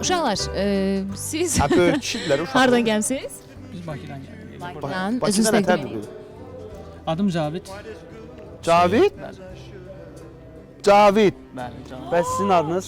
Uşaqlar, siz Böyükçüdülər uşaqlar. hardan gəlmisiniz? Biz Bakıdan gəldik. Bakıdan. Bakıda Özünüz nə təqdim təbdir edin. edir? Adım Cavid. Cavid? Bəli. Cavid. Bəli, canım. Bəs sizin adınız?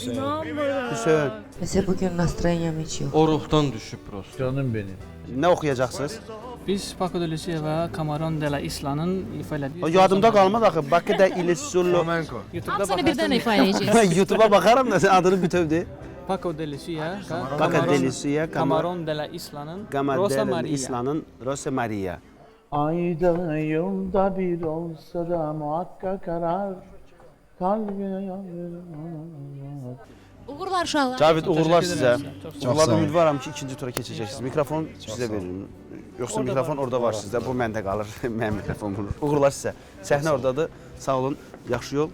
Hüseyin. Mesela bugün настроением hiç yok. O ruhdan düşüb prosta. Canım benim. Nə oxuyacaqsınız? Biz Paco de Lucia və Camarón de la Isla'nın ifa elədiyi... Yadımda qalmadı axı. Bakıda İlisullu. YouTube'da Hamısını birdən baxarsan ifa edəcəyiz. Mən YouTube'a baxaram da sən adını bütövdür. Paco de Lucia, Paco de Lucia, Camarón de la Isla'nın Rosa Gamadel Maria. İslanın Rosa Maria. Ayda yılda bir olsa da muhakkak arar. Kalbine yanır. Uğurlar uşaqlar. Cavid uğurlar Təşəkkür sizə. edirəm sizə. Çox sağ Uğurlar ümidvaram ki, ikinci tura keçəcəksiniz. Mikrofon sizə veririm. Yoxsa mikrofon orada var sizdə. Bu məndə qalır. Mənim mikrofon bunu. Uğurlar sizə. Səhnə oradadır. Sağ olun. Yaxşı yol.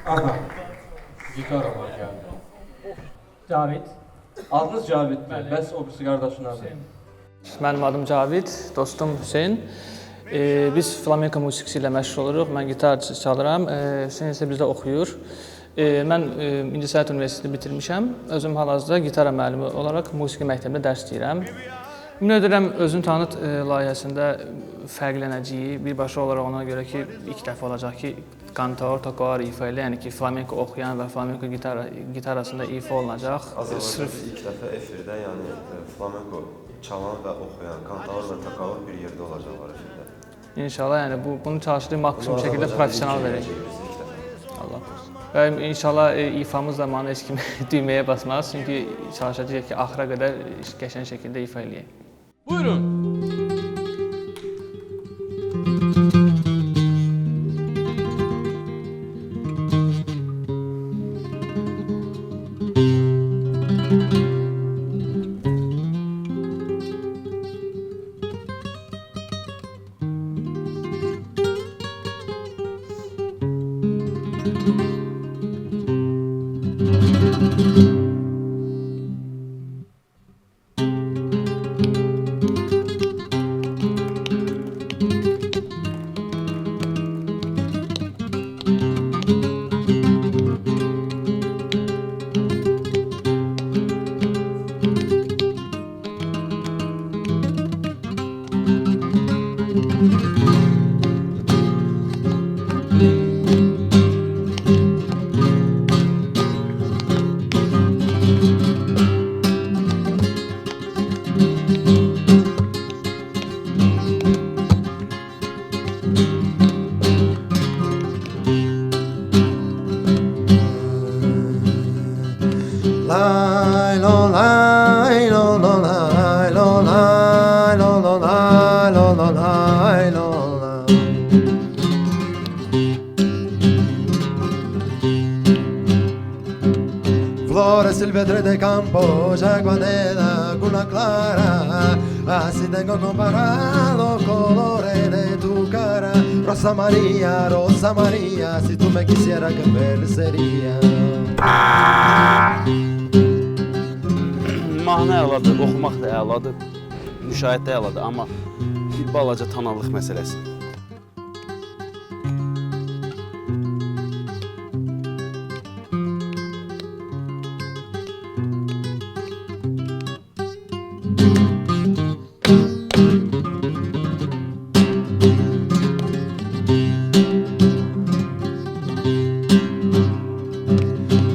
Aha. Gitara var gəldi. Cavid. Adınız Caviddir. Bəs o birisi qardaşın adı. Mənim adım Cavid, dostum Hüseyin. Biz flamenko musiqisi ilə məşğul oluruq. Mən gitar çalıram. Hüseyin isə bizdə oxuyur. Mən İncəsənət Universitetini bitirmişəm. Özüm hal-hazırda gitara müəllimi olaraq musiqi məktəbində dərs deyirəm. Ümid edirəm özün tanıt layihəsində fərqlənəcəyi birbaşa olaraq ona görə ki, ilk dəfə olacaq ki, kantor, tocar ifa ilə, yəni ki, flamenko oxuyan və flamenko gitarasında ifa olunacaq. Azərbaycanda ilk dəfə efirdə, yəni flamenko çalan və oxuyan, kantor və tokalar bir yerdə olacaqlar efirdə. İnşallah, yəni bunu çalışdığım maksimum şəkildə professional verəcək. Allah korusun. Və inşallah ifamız zamanı heç kimi düyməyə basmaz, çünki çalışacağıq ki, axıra qədər qəşəng şəkildə ifa eləyək. Buyurun. Flores silvestre de campo, jaguanela, cuna clara, así tengo comparado colores de tu cara. Rosa María, si tú me quisieras que feliz sería. Mahnı əladır, oxumaq da əladır, müşahidə də əladır, amma bir balaca tanalıq məsələsi.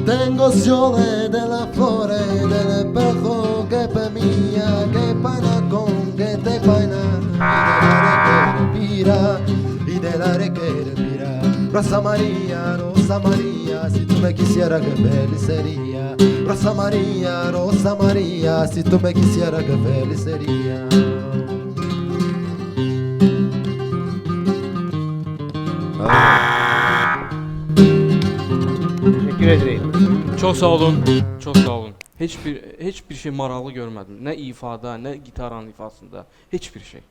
Tengo sole de la flore del espejo que pemía, que pana con que te paina, y del aire que respira. Rosa María, si tú me quisieras que feliz sería. Rosa María, si tú me quisieras que feliz sería. Teşekkür ederim. Çox sağ olun. Çox sağ olun. Heç bir şey maraqlı görmədim. Nə ifada, nə gitaranın ifasında. Heç bir şey.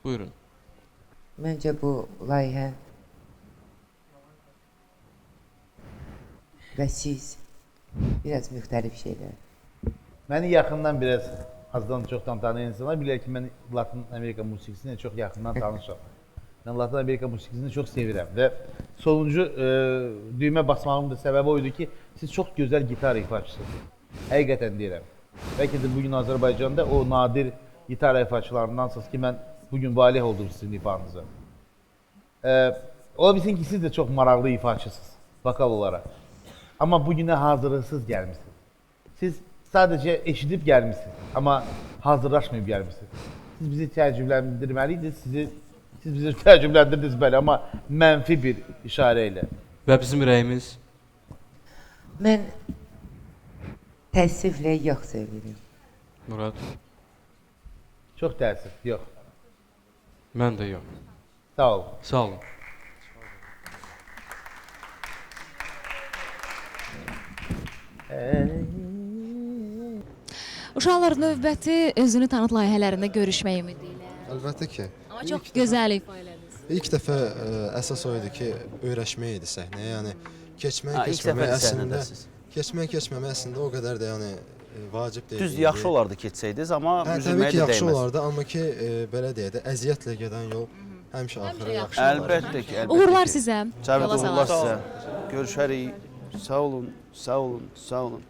Buyurun. Bence bu layihə və siz biraz müxtəlif şeylər. Məni yaxından biraz azdan çoxdan tanıyan insanlar bilər ki, mən Latin Amerika musiqisini çox yaxından tanışam. Mən Latin Amerika musiqisini çox sevirəm və sonuncu düymə basmağımın da səbəbi oydu ki, siz çox gözəl gitar ifaçısınız. Həqiqətən deyirəm. Bəlkə də bugün Azərbaycanda o nadir gitar ifaçılarındansınız ki, mən bugün valih oldum sizin ifanıza. Ola bilsin ki, siz də çox maraqlı ifaçısınız, vokal olaraq. Amma bugünə hazırlıqsız gəlmişsiniz. Siz sadəcə eşidib gəlmişsiniz, amma hazırlaşmayıb gəlmişsiniz. Siz bizi təəccübləndirməliydiniz, siz bizi təəccübləndirdiniz bəli, amma mənfi bir işarə ilə. Və bizim ürəyimiz Mən təəssüflə yox söyləyirəm. Murad, Çox təəssüf, yox. mən də yox. Sağ olun. Sağ olun. Uşaqlar növbəti özünü tanıt layihələrində görüşmək ümidi ilə. Əlbəttə ki. Amma çox gözəl ifa elədiniz. İlk dəfə əsas o idi ki, öyrəşmək idi səhnəyə. Yəni keçmək, İlk keçməmək dəfə əslində səhnədəsiz. keçmək əslində o qədər də yəni vacib deyil. Düz yaxşı olardı keçsəydiniz, amma Hə, təbii üzülməyə ki, də yaxşı dəyməz. olardı, amma ki, belə deyək də, əziyyətlə gedən yol həmişə axırı yaxşı olar. Əlbəttə ki, əlbəttə Uğurlar ki. sizə. Cavit, Yola uğurlar salaq. sizə. Görüşərik. Sağ olun, sağ olun, sağ olun.